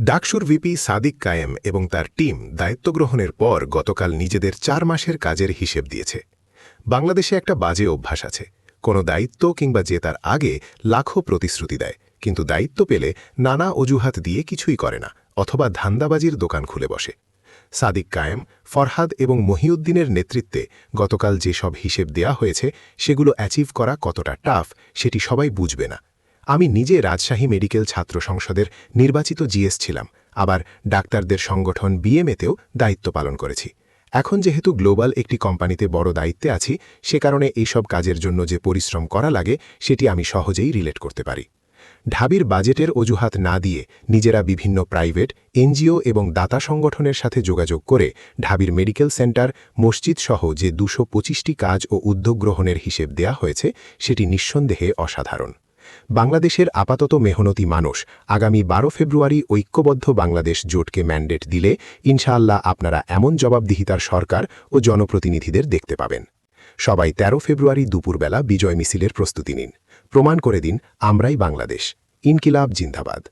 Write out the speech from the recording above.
ডাকসুর ভিপি সাদিক কায়েম এবং তার টিম দায়িত্ব গ্রহণের পর গতকাল নিজেদের ৪ মাসের কাজের হিসেব দিয়েছে। বাংলাদেশে একটা বাজে অভ্যাস আছে, কোনো দায়িত্ব কিংবা জেতার আগে লাখো প্রতিশ্রুতি দেয়, কিন্তু দায়িত্ব পেলে নানা অজুহাত দিয়ে কিছুই করে না, অথবা ধান্দাবাজির দোকান খুলে বসে। সাদিক কায়েম, ফরহাদ এবং মহিউদ্দিনের নেতৃত্বে গতকাল যেসব হিসেব দেয়া হয়েছে সেগুলো অ্যাচিভ করা কতটা টাফ সেটি সবাই বুঝবে না। আমি নিজে রাজশাহী মেডিকেল ছাত্র সংসদের নির্বাচিত জিএস ছিলাম, আবার ডাক্তারদের সংগঠন বিএমএতেও দায়িত্ব পালন করেছি। এখন যেহেতু গ্লোবাল একটি কোম্পানিতে বড় দায়িত্বে আছি, সে কারণে এইসব কাজের জন্য যে পরিশ্রম করা লাগে সেটি আমি সহজেই রিলেট করতে পারি। ঢাবির বাজেটের অজুহাত না দিয়ে নিজেরা বিভিন্ন প্রাইভেট, এনজিও এবং দাতা সংগঠনের সাথে যোগাযোগ করে ঢাবির মেডিকেল সেন্টার, মসজিদ সহ যে ২২৫টি কাজ ও উদ্যোগ গ্রহণের হিসেব দেয়া হয়েছে সেটি নিঃসন্দেহে অসাধারণ। বাংলাদেশের আপাতত মেহনতি মানুষ আগামী ১২ ফেব্রুয়ারি ঐক্যবদ্ধ বাংলাদেশ জোটকে ম্যান্ডেট দিলে ইনশাআল্লাহ আপনারা এমন জবাবদিহিতার সরকার ও জনপ্রতিনিধিদের দেখতে পাবেন। সবাই ১৩ ফেব্রুয়ারি দুপুরবেলা বিজয় মিছিলের প্রস্তুতি নিন। প্রমাণ করে দিন আমরাই বাংলাদেশ। ইনকিলাব জিন্দাবাদ।